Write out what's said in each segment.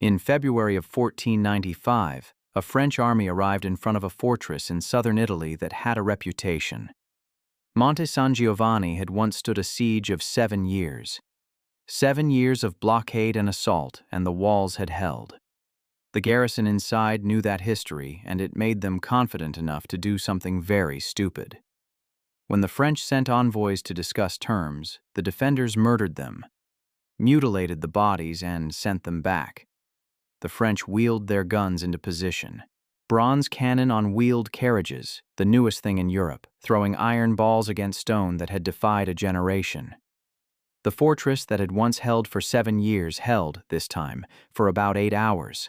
In February of 1495, a French army arrived in front of a fortress in southern Italy that had a reputation. Monte San Giovanni had once stood a siege of 7 years. 7 years of blockade and assault, and the walls had held. The garrison inside knew that history, and it made them confident enough to do something very stupid. When the French sent envoys to discuss terms, the defenders murdered them, mutilated the bodies, and sent them back. The French wheeled their guns into position. Bronze cannon on wheeled carriages, the newest thing in Europe, throwing iron balls against stone that had defied a generation. The fortress that had once held for 7 years held, this time, for about 8 hours.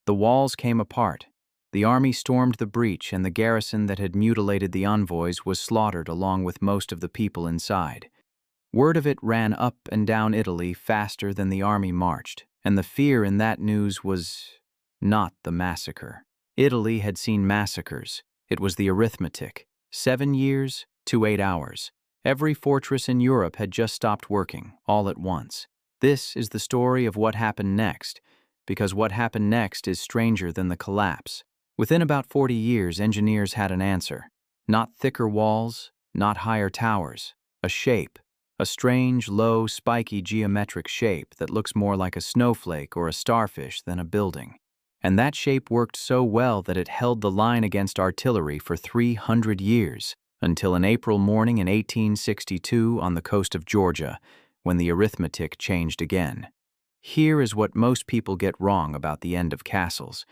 The walls came apart. The army stormed the breach, and the garrison that had mutilated the envoys was slaughtered along with most of the people inside. Word of it ran up and down Italy faster than the army marched, and the fear in that news was not the massacre. Italy had seen massacres. It was the arithmetic. 7 years to 8 hours. Every fortress in Europe had just stopped working, all at once. This is the story of what happened next, because what happened next is stranger than the collapse. Within about 40 years, engineers had an answer. Not thicker walls, not higher towers. A shape. A strange, low, spiky geometric shape that looks more like a snowflake or a starfish than a building. And that shape worked so well that it held the line against artillery for 300 years, until an April morning in 1862 on the coast of Georgia, when the arithmetic changed again. Here is what most people get wrong about the end of castles.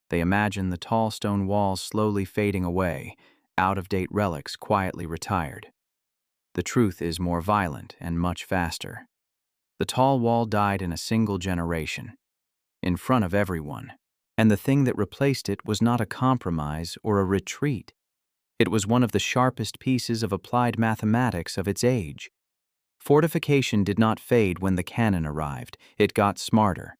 They imagine the tall stone walls slowly fading away, out-of-date relics quietly retired. The truth is more violent and much faster. The tall wall died in a single generation, in front of everyone. And the thing that replaced it was not a compromise or a retreat. It was one of the sharpest pieces of applied mathematics of its age. Fortification did not fade when the cannon arrived. It got smarter.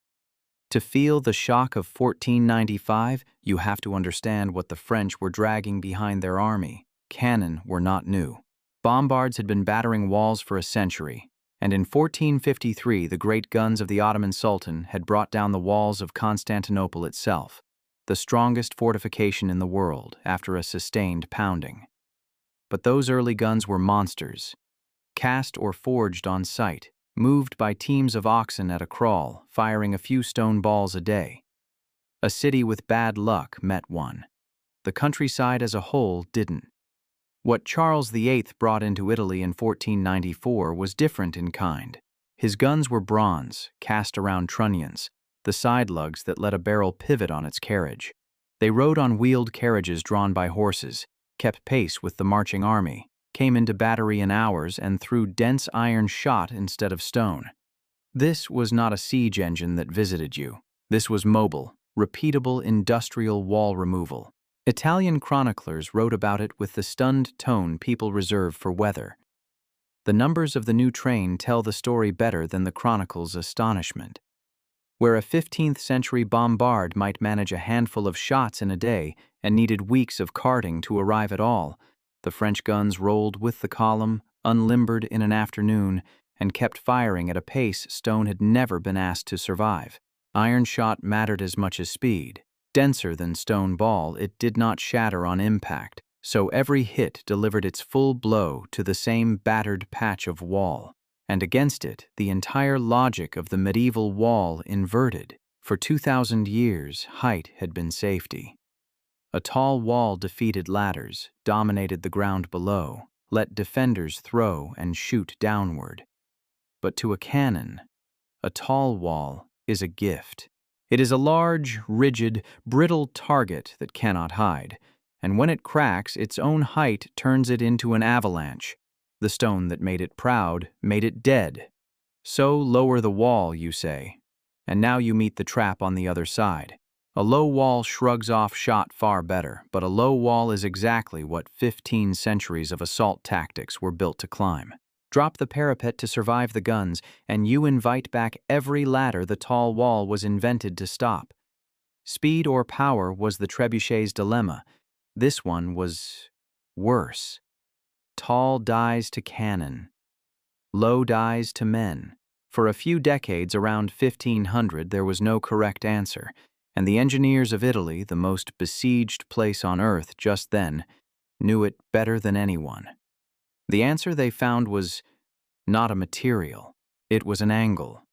To feel the shock of 1495, you have to understand what the French were dragging behind their army. Cannon were not new. Bombards had been battering walls for a century. And in 1453, the great guns of the Ottoman Sultan had brought down the walls of Constantinople itself, the strongest fortification in the world after a sustained pounding. But those early guns were monsters, cast or forged on site, moved by teams of oxen at a crawl, firing a few stone balls a day. A city with bad luck met one. The countryside as a whole didn't. What Charles VIII brought into Italy in 1494 was different in kind. His guns were bronze, cast around trunnions, the side lugs that let a barrel pivot on its carriage. They rode on wheeled carriages drawn by horses, kept pace with the marching army, came into battery in hours, and threw dense iron shot instead of stone. This was not a siege engine that visited you. This was mobile, repeatable industrial wall removal. Italian chroniclers wrote about it with the stunned tone people reserve for weather. The numbers of the new train tell the story better than the chronicle's astonishment. Where a 15th century bombard might manage a handful of shots in a day and needed weeks of carting to arrive at all, the French guns rolled with the column, unlimbered in an afternoon, and kept firing at a pace stone had never been asked to survive. Iron shot mattered as much as speed. Denser than stone ball, it did not shatter on impact, so every hit delivered its full blow to the same battered patch of wall. And against it, the entire logic of the medieval wall inverted. For 2,000 years, height had been safety. A tall wall defeated ladders, dominated the ground below, let defenders throw and shoot downward. But to a cannon, a tall wall is a gift. It is a large, rigid, brittle target that cannot hide, and when it cracks, its own height turns it into an avalanche. The stone that made it proud made it dead. So lower the wall, you say. And now you meet the trap on the other side. A low wall shrugs off shot far better, but a low wall is exactly what 15 centuries of assault tactics were built to climb. Drop the parapet to survive the guns, and you invite back every ladder the tall wall was invented to stop. Speed or power was the trebuchet's dilemma. This one was worse. Tall dies to cannon. Low dies to men. For a few decades around 1500 there was no correct answer, and the engineers of Italy, the most besieged place on earth just then, knew it better than anyone. The answer they found was not a material, it was an angle.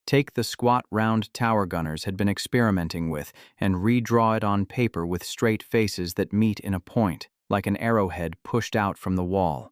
Take the squat round tower gunners had been experimenting with and redraw it on paper with straight faces that meet in a point, like an arrowhead pushed out from the wall.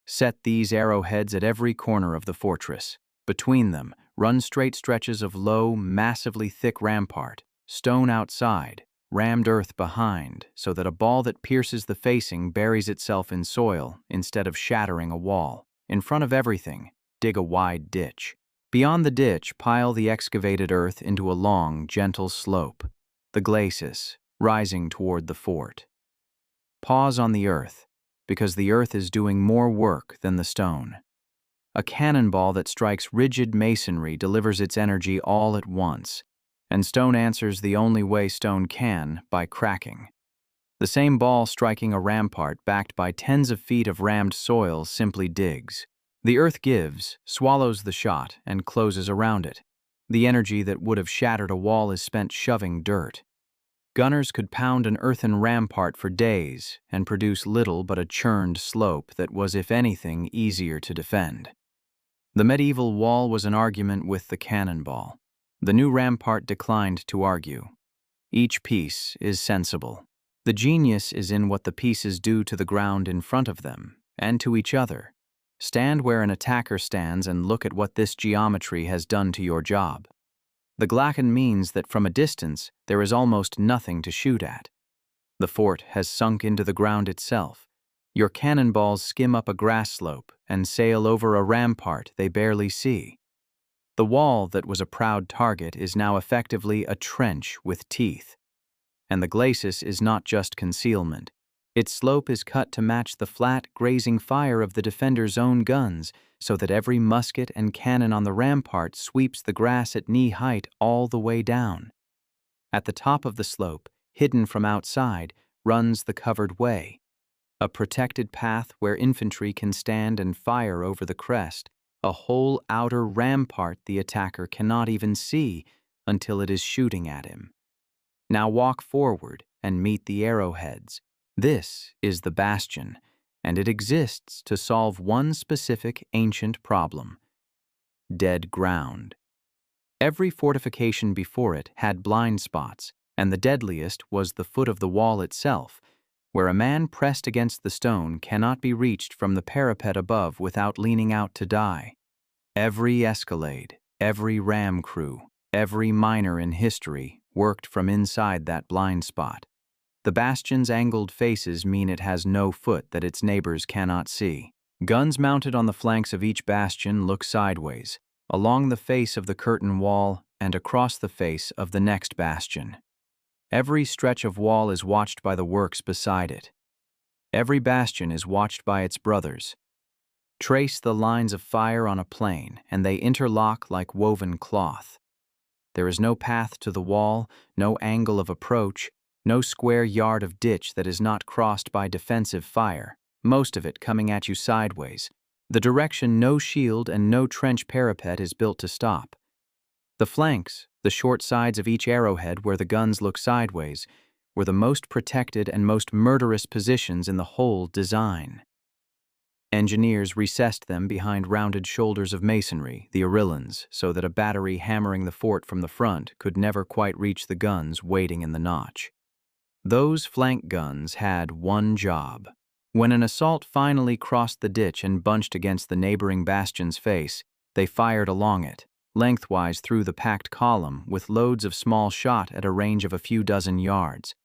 Set these arrowheads at every corner of the fortress. Between them, run straight stretches of low, massively thick rampart, stone outside, rammed earth behind, so that a ball that pierces the facing buries itself in soil instead of shattering a wall. In front of everything, dig a wide ditch. Beyond the ditch, pile the excavated earth into a long, gentle slope, the glacis, rising toward the fort. Pause on the earth, because the earth is doing more work than the stone. A cannonball that strikes rigid masonry delivers its energy all at once, and stone answers the only way stone can, by cracking. The same ball striking a rampart backed by tens of feet of rammed soil simply digs. The earth gives, swallows the shot, and closes around it. The energy that would have shattered a wall is spent shoving dirt. Gunners could pound an earthen rampart for days and produce little but a churned slope that was, if anything, easier to defend. The medieval wall was an argument with the cannonball. The new rampart declined to argue. Each piece is sensible. The genius is in what the pieces do to the ground in front of them, and to each other. Stand where an attacker stands and look at what this geometry has done to your job. The glacis means that from a distance there is almost nothing to shoot at. The fort has sunk into the ground itself. Your cannonballs skim up a grass slope and sail over a rampart they barely see. The wall that was a proud target is now effectively a trench with teeth. And the glacis is not just concealment. Its slope is cut to match the flat, grazing fire of the defender's own guns, so that every musket and cannon on the rampart sweeps the grass at knee height all the way down. At the top of the slope, hidden from outside, runs the covered way, a protected path where infantry can stand and fire over the crest, a whole outer rampart the attacker cannot even see until it is shooting at him. Now walk forward and meet the arrowheads. This is the bastion, and it exists to solve one specific ancient problem: dead ground. Every fortification before it had blind spots, and the deadliest was the foot of the wall itself, where a man pressed against the stone cannot be reached from the parapet above without leaning out to die. Every escalade, every ram crew, every miner in history worked from inside that blind spot. The bastion's angled faces mean it has no foot that its neighbors cannot see. Guns mounted on the flanks of each bastion look sideways, along the face of the curtain wall and across the face of the next bastion. Every stretch of wall is watched by the works beside it. Every bastion is watched by its brothers. Trace the lines of fire on a plane, and they interlock like woven cloth. There is no path to the wall, no angle of approach, no square yard of ditch that is not crossed by defensive fire, most of it coming at you sideways, the direction no shield and no trench parapet is built to stop. The flanks, the short sides of each arrowhead where the guns look sideways, were the most protected and most murderous positions in the whole design. Engineers recessed them behind rounded shoulders of masonry, the arrowheads, so that a battery hammering the fort from the front could never quite reach the guns waiting in the notch. Those flank guns had one job. When an assault finally crossed the ditch and bunched against the neighboring bastion's face, they fired along it, lengthwise through the packed column, with loads of small shot at a range of a few dozen yards.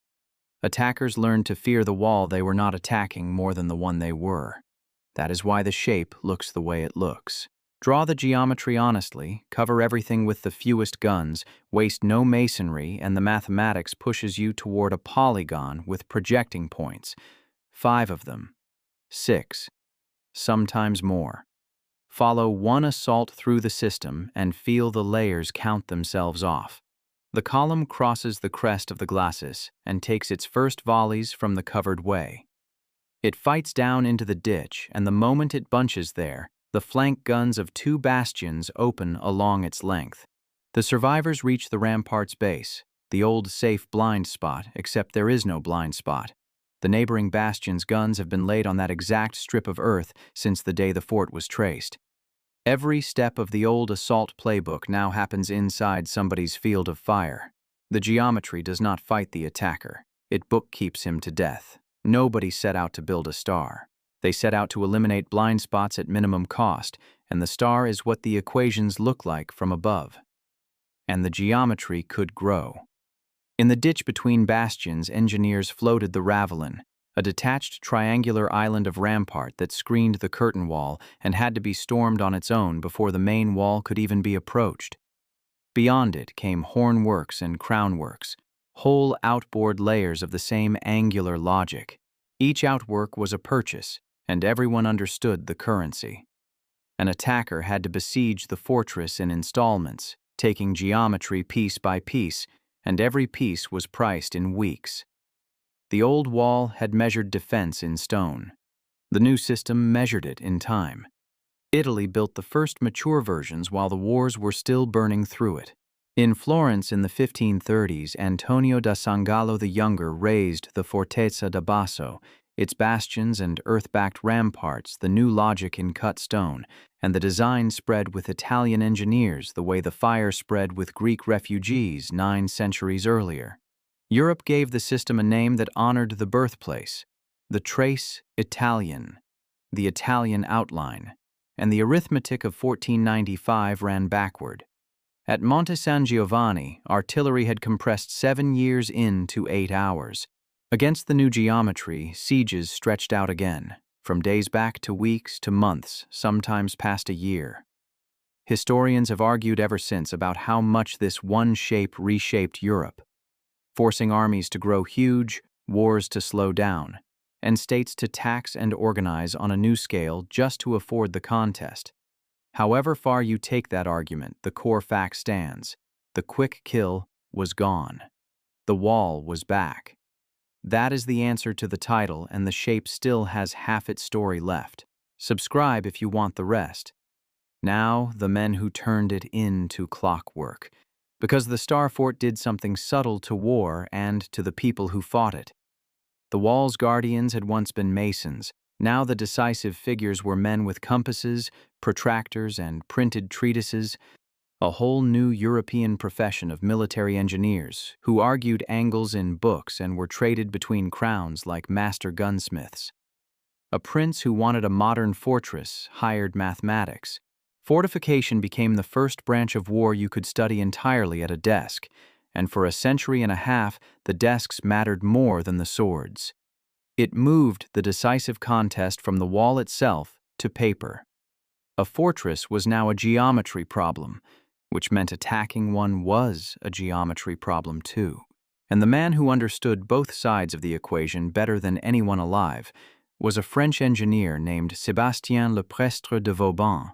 Attackers learned to fear the wall they were not attacking more than the one they were. That is why the shape looks the way it looks. Draw the geometry honestly, cover everything with the fewest guns, waste no masonry, and the mathematics pushes you toward a polygon with projecting points. 5 of them. 6. Sometimes more. Follow one assault through the system and feel the layers count themselves off. The column crosses the crest of the glacis and takes its first volleys from the covered way. It fights down into the ditch, and the moment it bunches there, The flank guns of 2 bastions open along its length. The survivors reach the rampart's base, the old safe blind spot, except there is no blind spot. The neighboring bastion's guns have been laid on that exact strip of earth since the day the fort was traced. Every step of the old assault playbook now happens inside somebody's field of fire. The geometry does not fight the attacker. It bookkeeps him to death. Nobody set out to build a star. They set out to eliminate blind spots at minimum cost, and the star is what the equations look like from above. And the geometry could grow. In the ditch between bastions, engineers floated the ravelin, a detached triangular island of rampart that screened the curtain wall and had to be stormed on its own before the main wall could even be approached. Beyond it came hornworks and crownworks, whole outboard layers of the same angular logic. Each outwork was a purchase, and everyone understood the currency. An attacker had to besiege the fortress in installments, taking geometry piece by piece, and every piece was priced in weeks. The old wall had measured defense in stone. The new system measured it in time. Italy built the first mature versions while the wars were still burning through it. In Florence in the 1530s, Antonio da San Gallo the Younger raised the Fortezza da Basso, its bastions and earth-backed ramparts, the new logic in cut stone, and the design spread with Italian engineers the way the fire spread with Greek refugees 9 centuries earlier. Europe gave the system a name that honored the birthplace, the trace Italian, the Italian outline, and the arithmetic of 1495 ran backward. At Monte San Giovanni, artillery had compressed 7 years into 8 hours. Against the new geometry, sieges stretched out again, from days back to weeks to months, sometimes past a year. Historians have argued ever since about how much this one shape reshaped Europe, forcing armies to grow huge, wars to slow down, and states to tax and organize on a new scale just to afford the contest. However far you take that argument, the core fact stands. The quick kill was gone. The wall was back. That is the answer to the title, and the shape still has half its story left. Subscribe if you want the rest. Now, the men who turned it into clockwork, because the Star Fort did something subtle to war and to the people who fought it. The wall's guardians had once been masons. Now the decisive figures were men with compasses, protractors, and printed treatises, a whole new European profession of military engineers who argued angles in books and were traded between crowns like master gunsmiths. A prince who wanted a modern fortress hired mathematics. Fortification became the first branch of war you could study entirely at a desk, and for a century and a half the desks mattered more than the swords. It moved the decisive contest from the wall itself to paper. A fortress was now a geometry problem, which meant attacking one was a geometry problem too. And the man who understood both sides of the equation better than anyone alive was a French engineer named Sébastien Le Prestre de Vauban.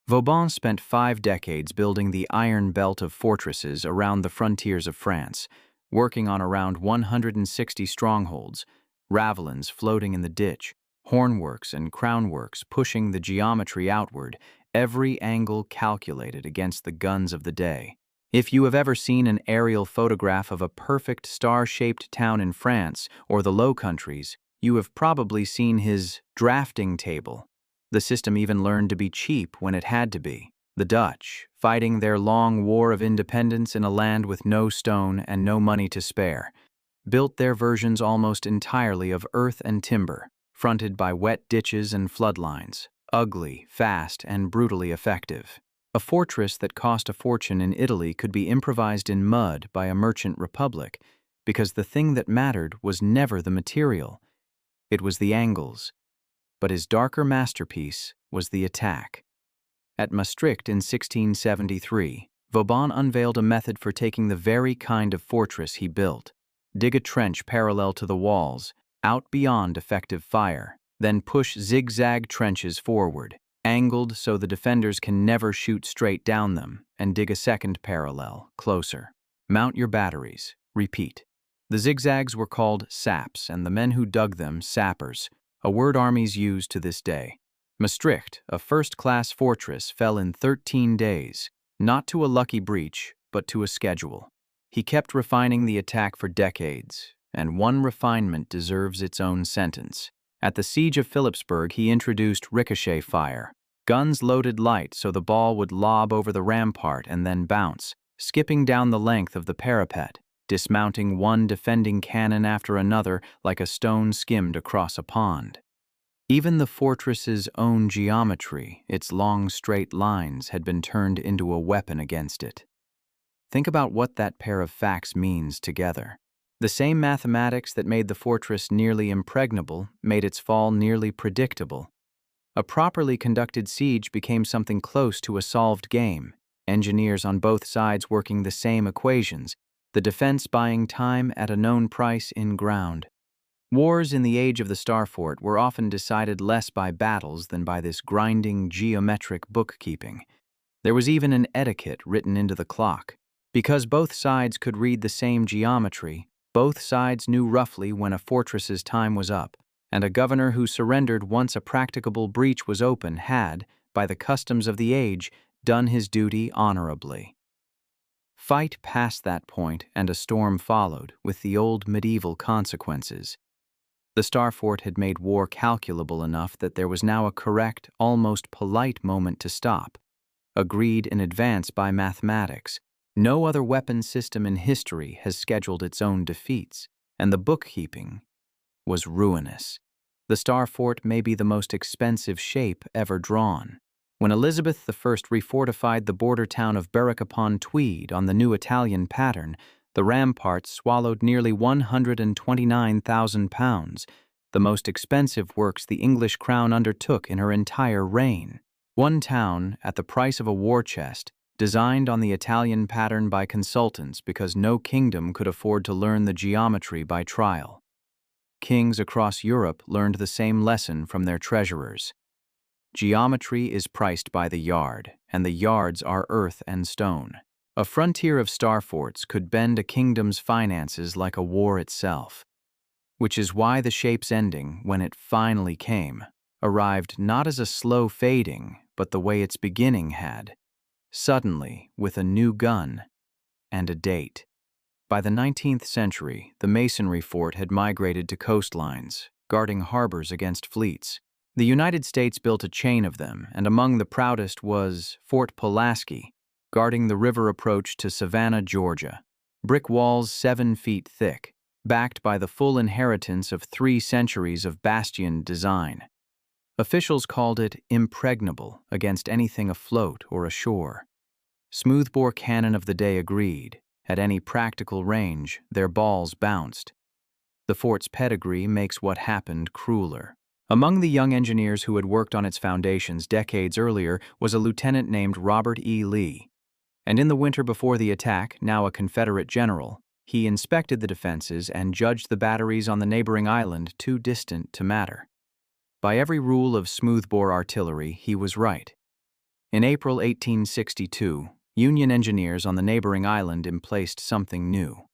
Vauban spent 5 decades building the iron belt of fortresses around the frontiers of France, working on around 160 strongholds, ravelins floating in the ditch, hornworks and crownworks pushing the geometry outward, every angle calculated against the guns of the day. If you have ever seen an aerial photograph of a perfect star-shaped town in France or the Low Countries, you have probably seen his drafting table. The system even learned to be cheap when it had to be. The Dutch, fighting their long war of independence in a land with no stone and no money to spare, built their versions almost entirely of earth and timber, fronted by wet ditches and floodlines, ugly, fast, and brutally effective. A fortress that cost a fortune in Italy could be improvised in mud by a merchant republic, because the thing that mattered was never the material. It was the angles. But his darker masterpiece was the attack. At Maastricht in 1673, Vauban unveiled a method for taking the very kind of fortress he built. Dig a trench parallel to the walls, out beyond effective fire, then push zigzag trenches forward, angled so the defenders can never shoot straight down them, and dig a second parallel, closer. Mount your batteries. Repeat. The zigzags were called saps, and the men who dug them sappers, a word armies use to this day. Maastricht, a first-class fortress, fell in 13 days, not to a lucky breach, but to a schedule. He kept refining the attack for decades, and one refinement deserves its own sentence. At the siege of Philipsburg, he introduced ricochet fire. Guns loaded light so the ball would lob over the rampart and then bounce, skipping down the length of the parapet, dismounting one defending cannon after another like a stone skimmed across a pond. Even the fortress's own geometry, its long straight lines, had been turned into a weapon against it. Think about what that pair of facts means together. The same mathematics that made the fortress nearly impregnable made its fall nearly predictable. A properly conducted siege became something close to a solved game, engineers on both sides working the same equations, the defense buying time at a known price in ground. Wars in the age of the Star Fort were often decided less by battles than by this grinding geometric bookkeeping. There was even an etiquette written into the clock. Because both sides could read the same geometry, both sides knew roughly when a fortress's time was up, and a governor who surrendered once a practicable breach was open had, by the customs of the age, done his duty honorably. Fight past that point, and a storm followed, with the old medieval consequences. The Star Fort had made war calculable enough that there was now a correct, almost polite moment to stop. Agreed in advance by mathematics, no other weapon system in history has scheduled its own defeats, and the bookkeeping was ruinous. The Star Fort may be the most expensive shape ever drawn. When Elizabeth I refortified the border town of Berwick upon Tweed on the new Italian pattern, the ramparts swallowed nearly £129,000, the most expensive works the English crown undertook in her entire reign. One town, at the price of a war chest, designed on the Italian pattern by consultants because no kingdom could afford to learn the geometry by trial. Kings across Europe learned the same lesson from their treasurers. Geometry is priced by the yard, and the yards are earth and stone. A frontier of star forts could bend a kingdom's finances like a war itself. Which is why the shape's ending, when it finally came, arrived not as a slow fading, but the way its beginning had. Suddenly, with a new gun and a date. By the 19th century, the masonry fort had migrated to coastlines, guarding harbors against fleets. The United States built a chain of them, and among the proudest was Fort Pulaski, guarding the river approach to Savannah, Georgia. Brick walls 7 feet thick, backed by the full inheritance of 3 centuries of bastion design. Officials called it impregnable against anything afloat or ashore. Smoothbore cannon of the day agreed. At any practical range, their balls bounced. The fort's pedigree makes what happened crueler. Among the young engineers who had worked on its foundations decades earlier was a lieutenant named Robert E. Lee. And in the winter before the attack, now a Confederate general, he inspected the defenses and judged the batteries on the neighboring island too distant to matter. By every rule of smoothbore artillery, he was right. In April 1862, Union engineers on the neighboring island emplaced something new: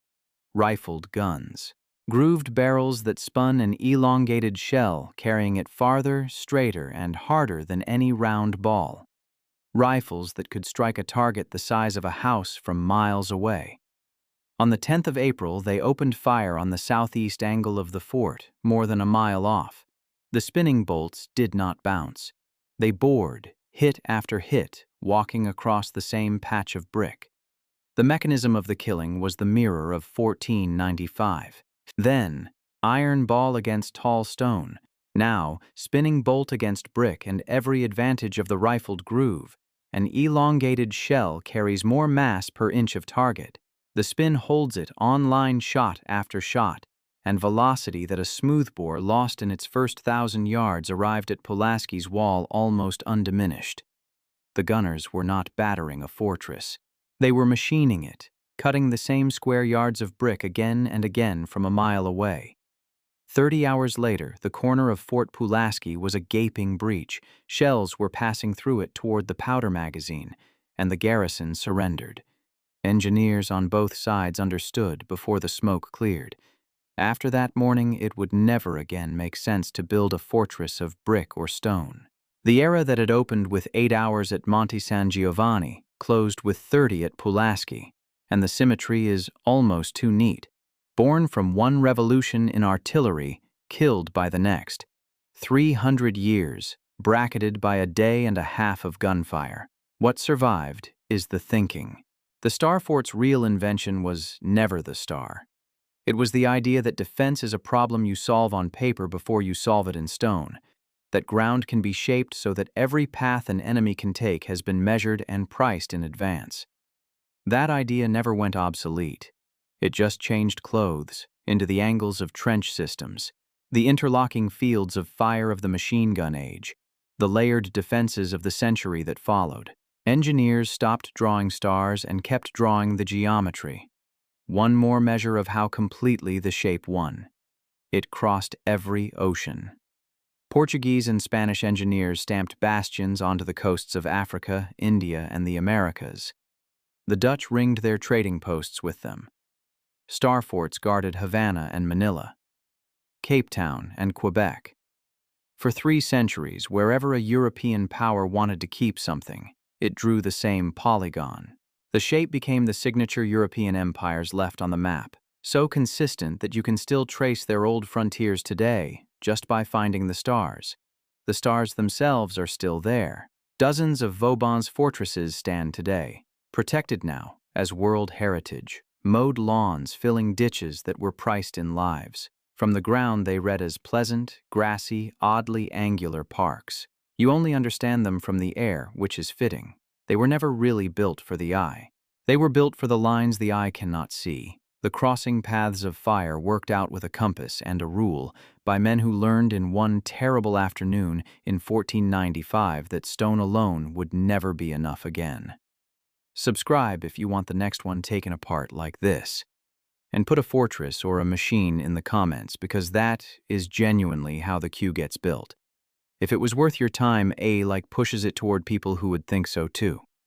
rifled guns. Grooved barrels that spun an elongated shell, carrying it farther, straighter, and harder than any round ball. Rifles that could strike a target the size of a house from miles away. On the 10th of April, they opened fire on the southeast angle of the fort, more than a mile off. The spinning bolts did not bounce. They bored, hit after hit, walking across the same patch of brick. The mechanism of the killing was the mirror of 1495. Then, iron ball against tall stone. Now, spinning bolt against brick, and every advantage of the rifled groove. An elongated shell carries more mass per inch of target. The spin holds it on line shot after shot, and velocity that a smoothbore lost in its first 1,000 yards arrived at Pulaski's wall almost undiminished. The gunners were not battering a fortress. They were machining it, cutting the same square yards of brick again and again from a mile away. 30 hours later, the corner of Fort Pulaski was a gaping breach. Shells were passing through it toward the powder magazine, and the garrison surrendered. Engineers on both sides understood before the smoke cleared. After that morning, it would never again make sense to build a fortress of brick or stone. The era that had opened with 8 hours at Monte San Giovanni closed with 30 at Pulaski, and the symmetry is almost too neat. Born from one revolution in artillery, killed by the next. 300 years, bracketed by a day and a half of gunfire. What survived is the thinking. The Star Fort's real invention was never the star. It was the idea that defense is a problem you solve on paper before you solve it in stone, that ground can be shaped so that every path an enemy can take has been measured and priced in advance. That idea never went obsolete. It just changed clothes into the angles of trench systems, the interlocking fields of fire of the machine gun age, the layered defenses of the century that followed. Engineers stopped drawing stars and kept drawing the geometry. One more measure of how completely the shape won. It crossed every ocean. Portuguese and Spanish engineers stamped bastions onto the coasts of Africa, India, and the Americas. The Dutch ringed their trading posts with them. Star forts guarded Havana and Manila, Cape Town and Quebec. For 3 centuries, wherever a European power wanted to keep something, it drew the same polygon. The shape became the signature European empires left on the map, so consistent that you can still trace their old frontiers today just by finding the stars. The stars themselves are still there. Dozens of Vauban's fortresses stand today, protected now as World Heritage, mowed lawns filling ditches that were priced in lives. From the ground they read as pleasant, grassy, oddly angular parks. You only understand them from the air, which is fitting. They were never really built for the eye. They were built for the lines the eye cannot see, the crossing paths of fire worked out with a compass and a rule by men who learned in one terrible afternoon in 1495 that stone alone would never be enough again. Subscribe if you want the next one taken apart like this. And put a fortress or a machine in the comments, because that is genuinely how the queue gets built. If it was worth your time, A pushes it toward people who would think so too.